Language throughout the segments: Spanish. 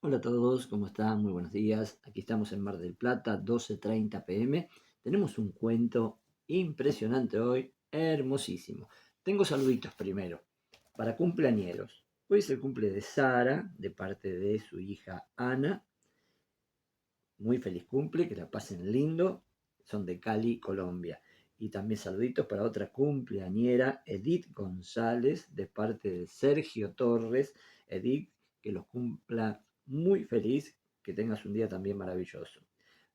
Hola a todos, ¿cómo están? Muy buenos días. Aquí estamos en Mar del Plata, 12:30 pm. Tenemos un cuento impresionante hoy, hermosísimo. Tengo saluditos primero para cumpleañeros. Hoy es el cumple de Sara, de parte de su hija Ana. Muy feliz cumple, que la pasen lindo. Son de Cali, Colombia. Y también saluditos para otra cumpleañera, Edith González, de parte de Sergio Torres. Edith, que los cumpla muy feliz, que tengas un día también maravilloso.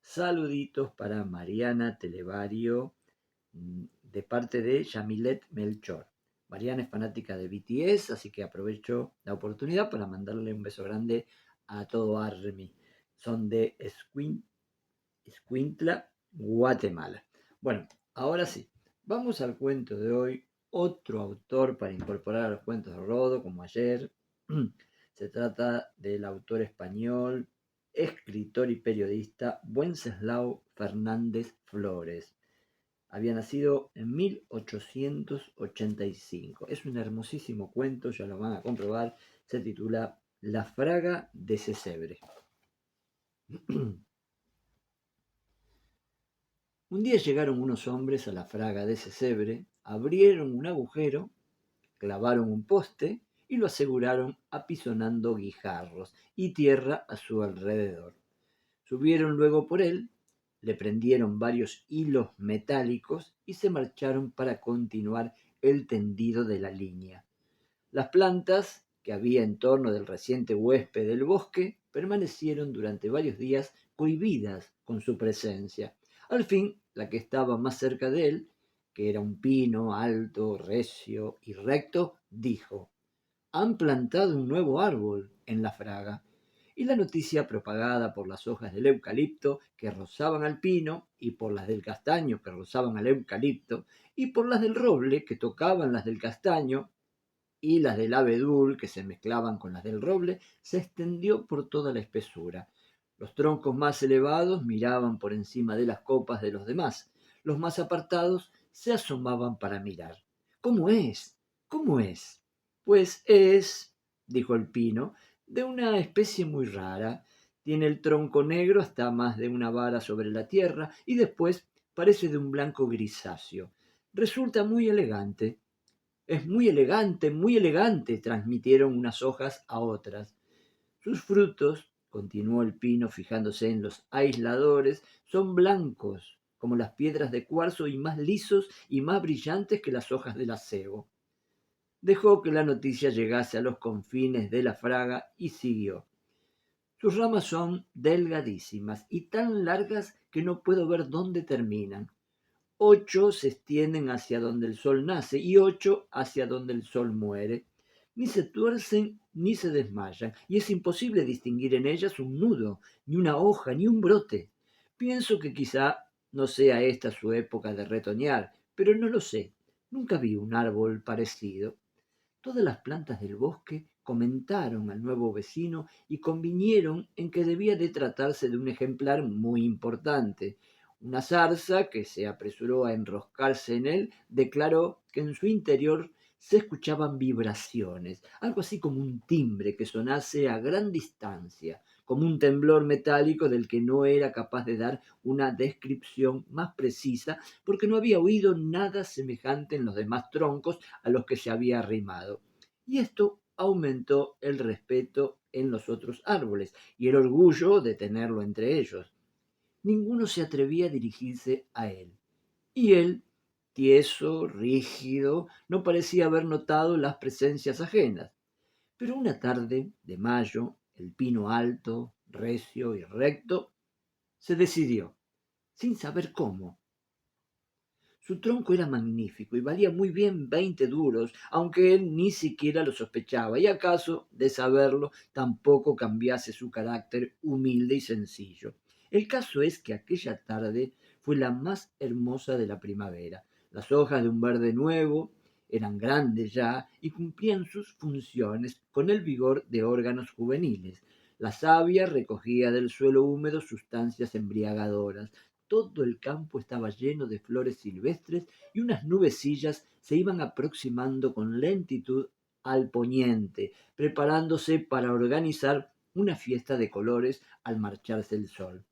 Saluditos para Mariana Televario, de parte de Yamilet Melchor. Mariana es fanática de BTS, así que aprovecho la oportunidad para mandarle un beso grande a todo Army. Son de Escuintla, Guatemala. Bueno, ahora sí, vamos al cuento de hoy. Otro autor para incorporar a los cuentos de Rodo, como ayer. Se trata del autor español, escritor y periodista Wenceslao Fernández Flores. Había nacido en 1885. Es un hermosísimo cuento, ya lo van a comprobar. Se titula La fraga de Sesebre. Un día llegaron unos hombres a la fraga de Sesebre, abrieron un agujero, clavaron un poste y lo aseguraron apisonando guijarros y tierra a su alrededor. Subieron luego por él, le prendieron varios hilos metálicos y se marcharon para continuar el tendido de la línea. Las plantas que había en torno del reciente huésped del bosque permanecieron durante varios días cohibidas con su presencia. Al fin, la que estaba más cerca de él, que era un pino alto, recio y recto, dijo: «Han plantado un nuevo árbol en la fraga». Y la noticia, propagada por las hojas del eucalipto que rozaban al pino, y por las del castaño que rozaban al eucalipto, y por las del roble que tocaban las del castaño, y las del abedul, que se mezclaban con las del roble, se extendió por toda la espesura. Los troncos más elevados miraban por encima de las copas de los demás. Los más apartados se asomaban para mirar. «¿Cómo es? ¿Cómo es?» «Pues es», dijo el pino, «de una especie muy rara. Tiene el tronco negro hasta más de una vara sobre la tierra y después parece de un blanco grisáceo. Resulta muy muy elegante», transmitieron unas hojas a otras. «Sus frutos», continuó el pino fijándose en los aisladores, «son blancos como las piedras de cuarzo y más lisos y más brillantes que las hojas del acebo». Dejó que la noticia llegase a los confines de la fraga y siguió: «Sus ramas son delgadísimas y tan largas que no puedo ver dónde terminan. 8 se extienden hacia donde el sol nace y 8 hacia donde el sol muere. Ni se tuercen ni se desmayan, y es imposible distinguir en ellas un nudo, ni una hoja, ni un brote. Pienso que quizá no sea esta su época de retoñar, pero no lo sé. Nunca vi un árbol parecido». Todas las plantas del bosque comentaron al nuevo vecino y convinieron en que debía de tratarse de un ejemplar muy importante. Una zarza, que se apresuró a enroscarse en él, declaró que en su interior se escuchaban vibraciones, algo así como un timbre que sonase a gran distancia, como un temblor metálico del que no era capaz de dar una descripción más precisa, porque no había oído nada semejante en los demás troncos a los que se había arrimado. Y esto aumentó el respeto en los otros árboles y el orgullo de tenerlo entre ellos. Ninguno se atrevía a dirigirse a él. Y él, tieso, rígido, no parecía haber notado las presencias ajenas. Pero una tarde de mayo, el pino alto, recio y recto se decidió, sin saber cómo. Su tronco era magnífico y valía muy bien 20 duros, aunque él ni siquiera lo sospechaba, y acaso, de saberlo, tampoco cambiase su carácter humilde y sencillo. El caso es que aquella tarde fue la más hermosa de la primavera. Las hojas de un verde nuevo eran grandes ya y cumplían sus funciones con el vigor de órganos juveniles. La savia recogía del suelo húmedo sustancias embriagadoras. Todo el campo estaba lleno de flores silvestres y unas nubecillas se iban aproximando con lentitud al poniente, preparándose para organizar una fiesta de colores al marcharse el sol.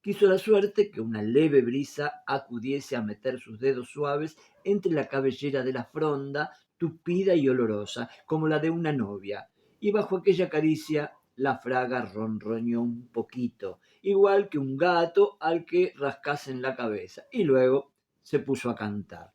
Quiso la suerte que una leve brisa acudiese a meter sus dedos suaves entre la cabellera de la fronda, tupida y olorosa, como la de una novia, y bajo aquella caricia la fraga ronroneó un poquito, igual que un gato al que rascasen la cabeza, y luego se puso a cantar.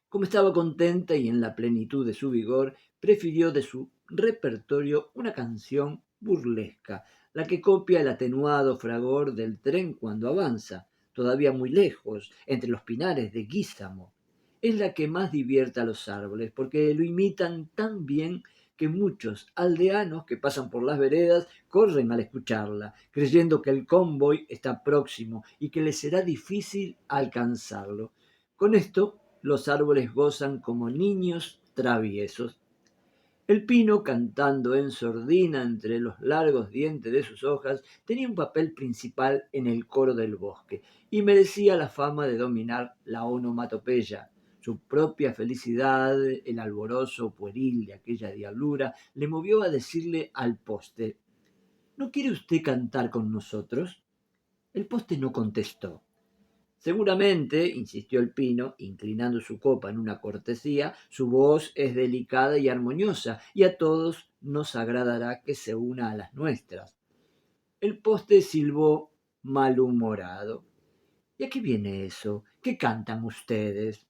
Como estaba contenta y en la plenitud de su vigor, prefirió de su repertorio una canción burlesca, la que copia el atenuado fragor del tren cuando avanza, todavía muy lejos, entre los pinares de Guízamo. Es la que más divierte a los árboles, porque lo imitan tan bien que muchos aldeanos que pasan por las veredas corren al escucharla, creyendo que el convoy está próximo y que les será difícil alcanzarlo. Con esto los árboles gozan como niños traviesos. El pino, cantando en sordina entre los largos dientes de sus hojas, tenía un papel principal en el coro del bosque y merecía la fama de dominar la onomatopeya. Su propia felicidad, el alborozo pueril de aquella diablura, le movió a decirle al poste: ¿No quiere usted cantar con nosotros? El poste no contestó. Seguramente, insistió el pino, inclinando su copa en una cortesía, su voz es delicada y armoniosa, y a todos nos agradará que se una a las nuestras. El poste silbó malhumorado. ¿Y a qué viene eso? ¿Qué cantan ustedes?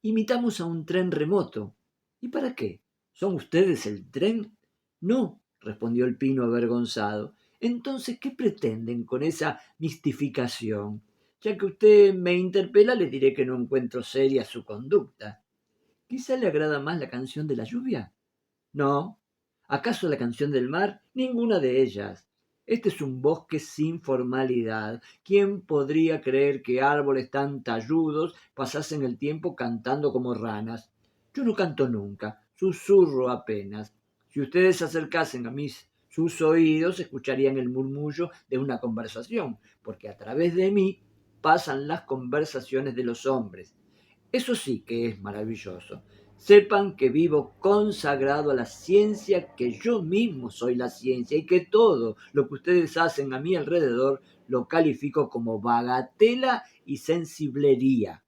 Imitamos a un tren remoto. ¿Y para qué? ¿Son ustedes el tren? No, respondió el pino avergonzado. Entonces, ¿qué pretenden con esa mistificación? Ya que usted me interpela, le diré que no encuentro seria su conducta. ¿Quizá le agrada más la canción de la lluvia? No. ¿Acaso la canción del mar? Ninguna de ellas. Este es un bosque sin formalidad. ¿Quién podría creer que árboles tan talludos pasasen el tiempo cantando como ranas? Yo no canto nunca, susurro apenas. Si ustedes se acercasen a sus oídos, escucharían el murmullo de una conversación, porque a través de mí pasan las conversaciones de los hombres. Eso sí que es maravilloso. Sepan que vivo consagrado a la ciencia, que yo mismo soy la ciencia y que todo lo que ustedes hacen a mi alrededor lo califico como bagatela y sensiblería.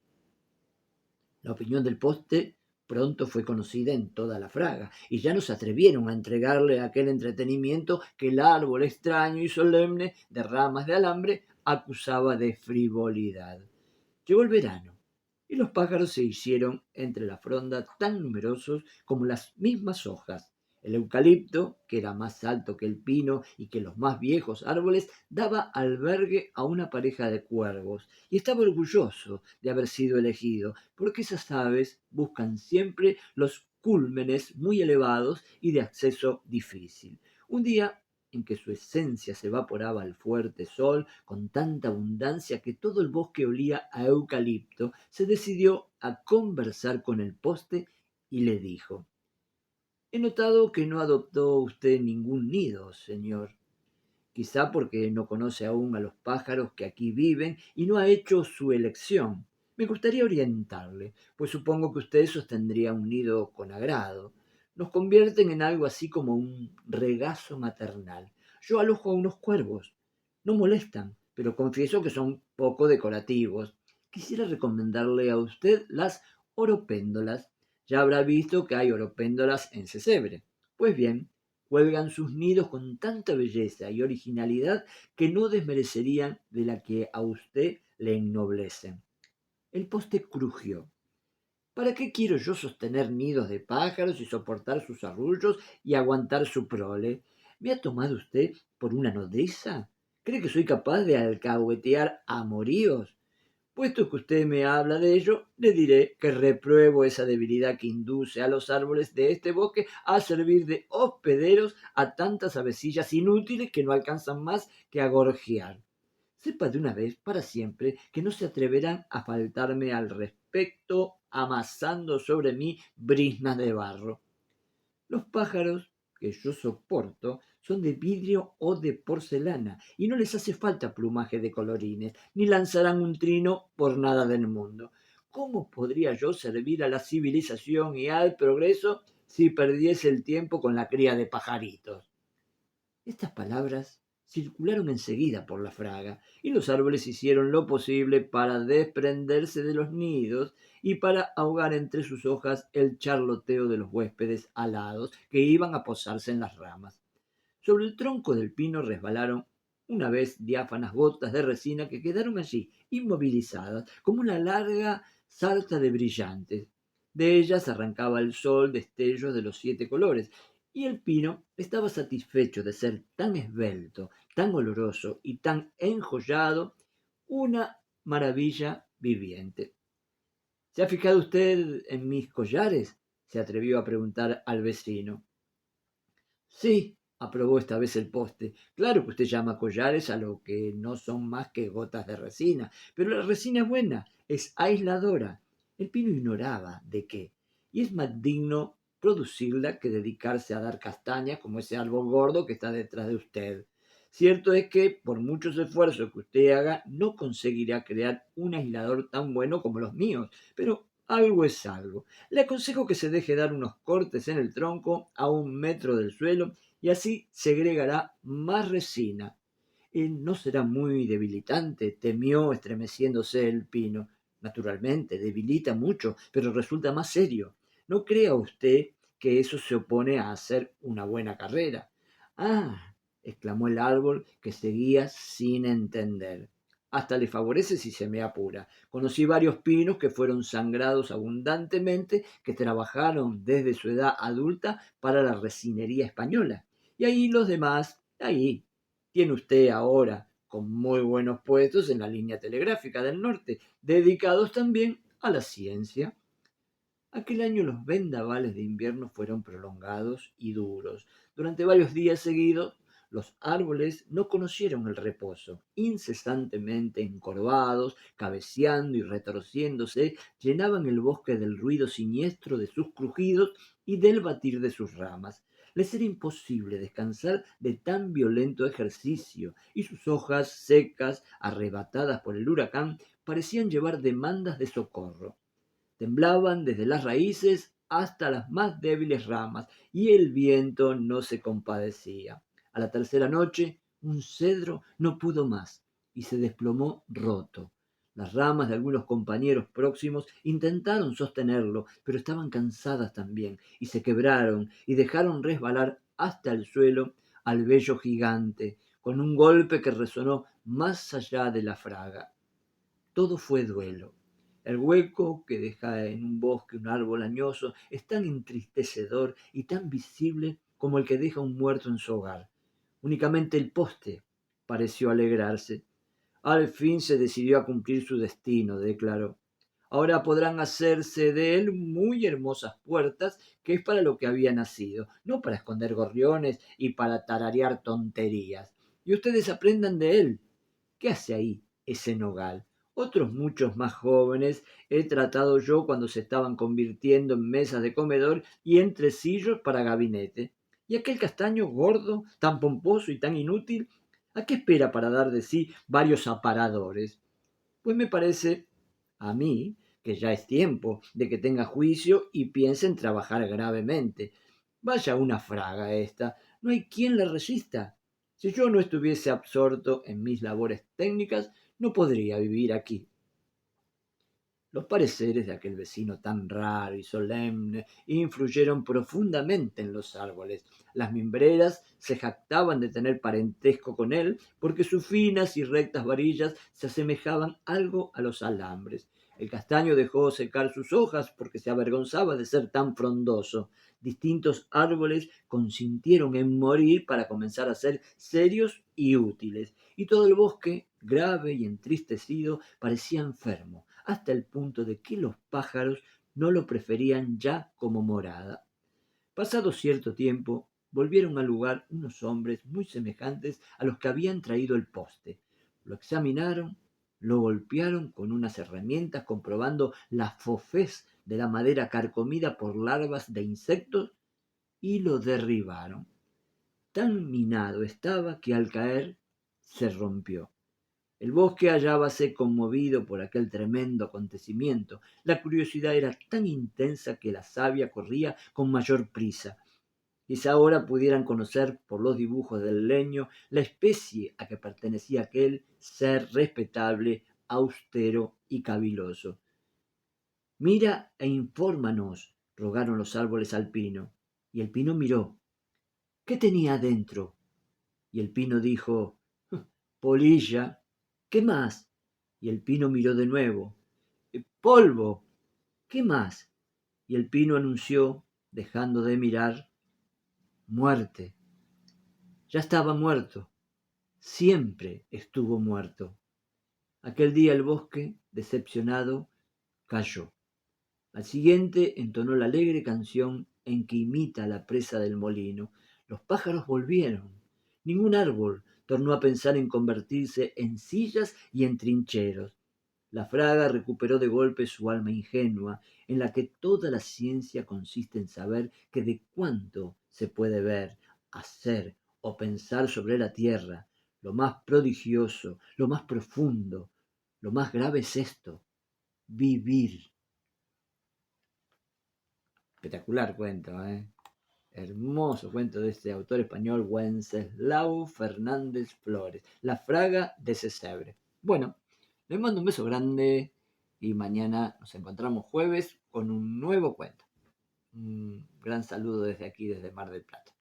La opinión del poste pronto fue conocida en toda la fraga, y ya no se atrevieron a entregarle aquel entretenimiento que el árbol extraño y solemne de ramas de alambre acusaba de frivolidad. Llegó el verano, y los pájaros se hicieron entre la fronda tan numerosos como las mismas hojas. El eucalipto, que era más alto que el pino y que los más viejos árboles, daba albergue a una pareja de cuervos, y estaba orgulloso de haber sido elegido, porque esas aves buscan siempre los cúlmenes muy elevados y de acceso difícil. Un día en que su esencia se evaporaba al fuerte sol con tanta abundancia que todo el bosque olía a eucalipto, se decidió a conversar con el poste y le dijo: He notado que no adoptó usted ningún nido, señor, quizá porque no conoce aún a los pájaros que aquí viven y no ha hecho su elección. Me gustaría orientarle, pues supongo que usted sostendría un nido con agrado. Nos convierten en algo así como un regazo maternal. Yo alojo a unos cuervos. No molestan, pero confieso que son poco decorativos. Quisiera recomendarle a usted las oropéndolas. Ya habrá visto que hay oropéndolas en Sesebre. Pues bien, cuelgan sus nidos con tanta belleza y originalidad que no desmerecerían de la que a usted le ennoblecen. El poste crujió. ¿Para qué quiero yo sostener nidos de pájaros y soportar sus arrullos y aguantar su prole? ¿Me ha tomado usted por una nodriza? ¿Cree que soy capaz de alcahuetear amoríos? Puesto que usted me habla de ello, le diré que repruebo esa debilidad que induce a los árboles de este bosque a servir de hospederos a tantas avecillas inútiles que no alcanzan más que a gorjear. Sepa de una vez para siempre que no se atreverán a faltarme al respecto amasando sobre mí briznas de barro. Los pájaros que yo soporto son de vidrio o de porcelana y no les hace falta plumaje de colorines, ni lanzarán un trino por nada del mundo. ¿Cómo podría yo servir a la civilización y al progreso si perdiese el tiempo con la cría de pajaritos? Estas palabras circularon enseguida por la fraga, y los árboles hicieron lo posible para desprenderse de los nidos y para ahogar entre sus hojas el charloteo de los huéspedes alados que iban a posarse en las ramas. Sobre el tronco del pino resbalaron una vez diáfanas gotas de resina que quedaron allí, inmovilizadas, como una larga sarta de brillantes. De ellas arrancaba el sol destellos de los 7 colores, y el pino estaba satisfecho de ser tan esbelto, tan oloroso y tan enjollado, una maravilla viviente. ¿Se ha fijado usted en mis collares?, se atrevió a preguntar al vecino. Sí, aprobó esta vez el poste. Claro que usted llama collares a lo que no son más que gotas de resina, pero la resina es buena, es aisladora. El pino ignoraba de qué, y es más digno producirla que dedicarse a dar castañas como ese árbol gordo que está detrás de usted. Cierto es que, por muchos esfuerzos que usted haga, no conseguirá crear un aislador tan bueno como los míos, pero algo es algo. Le aconsejo que se deje dar unos cortes en el tronco a 1 metro del suelo y así segregará más resina. No será muy debilitante, temió estremeciéndose el pino. Naturalmente, debilita mucho, pero resulta más serio. No crea usted que eso se opone a hacer una buena carrera. Ah, exclamó el árbol, que seguía sin entender. Hasta le favorece si se me apura. Conocí varios pinos que fueron sangrados abundantemente, que trabajaron desde su edad adulta para la resinería española. Y ahí los demás, ahí, tiene usted ahora con muy buenos puestos en la línea telegráfica del norte, dedicados también a la ciencia. Aquel año los vendavales de invierno fueron prolongados y duros. Durante varios días seguidos, los árboles no conocieron el reposo. Incesantemente encorvados, cabeceando y retorciéndose, llenaban el bosque del ruido siniestro de sus crujidos y del batir de sus ramas. Les era imposible descansar de tan violento ejercicio, y sus hojas secas, arrebatadas por el huracán, parecían llevar demandas de socorro. Temblaban desde las raíces hasta las más débiles ramas, y el viento no se compadecía. A la tercera noche, un cedro no pudo más y se desplomó roto. Las ramas de algunos compañeros próximos intentaron sostenerlo, pero estaban cansadas también, y se quebraron y dejaron resbalar hasta el suelo al bello gigante, con un golpe que resonó más allá de la fraga. Todo fue duelo. El hueco que deja en un bosque un árbol añoso es tan entristecedor y tan visible como el que deja un muerto en su hogar. Únicamente el poste pareció alegrarse. Al fin se decidió a cumplir su destino, declaró. Ahora podrán hacerse de él muy hermosas puertas, que es para lo que había nacido, no para esconder gorriones y para tararear tonterías. Y ustedes aprendan de él. ¿Qué hace ahí ese nogal? Otros muchos más jóvenes he tratado yo cuando se estaban convirtiendo en mesas de comedor y en tresillos para gabinete. Y aquel castaño gordo, tan pomposo y tan inútil, ¿a qué espera para dar de sí varios aparadores? Pues me parece a mí que ya es tiempo de que tenga juicio y piense en trabajar gravemente. Vaya una fraga esta, no hay quien la resista. Si yo no estuviese absorto en mis labores técnicas, no podría vivir aquí. Los pareceres de aquel vecino tan raro y solemne influyeron profundamente en los árboles. Las mimbreras se jactaban de tener parentesco con él porque sus finas y rectas varillas se asemejaban algo a los alambres. El castaño dejó secar sus hojas porque se avergonzaba de ser tan frondoso. Distintos árboles consintieron en morir para comenzar a ser serios y útiles, y todo el bosque, grave y entristecido, parecía enfermo, hasta el punto de que los pájaros no lo preferían ya como morada. Pasado cierto tiempo, volvieron al lugar unos hombres muy semejantes a los que habían traído el poste. Lo examinaron, lo golpearon con unas herramientas, comprobando la fofez de la madera carcomida por larvas de insectos, y lo derribaron. Tan minado estaba que al caer se rompió. El bosque hallábase conmovido por aquel tremendo acontecimiento. La curiosidad era tan intensa que la savia corría con mayor prisa. Quizá ahora pudieran conocer por los dibujos del leño la especie a que pertenecía aquel ser respetable, austero y caviloso. Mira e infórmanos, rogaron los árboles al pino. Y el pino miró. ¿Qué tenía adentro? Y el pino dijo, polilla. ¿Qué más? Y el pino miró de nuevo. Polvo. ¿Qué más? Y el pino anunció, dejando de mirar, muerte. Ya estaba muerto. Siempre estuvo muerto. Aquel día el bosque, decepcionado, cayó. Al siguiente entonó la alegre canción en que imita la presa del molino. Los pájaros volvieron. Ningún árbol tornó a pensar en convertirse en sillas y en trincheros. La fraga recuperó de golpe su alma ingenua, en la que toda la ciencia consiste en saber que de cuánto se puede ver, hacer o pensar sobre la tierra, lo más prodigioso, lo más profundo, lo más grave es esto, vivir. Espectacular cuento, ¿eh? Hermoso cuento de este autor español Wenceslao Fernández Flores, La fraga de Sesebre. Bueno, les mando un beso grande y mañana nos encontramos jueves con un nuevo cuento. Un gran saludo desde aquí, desde Mar del Plata.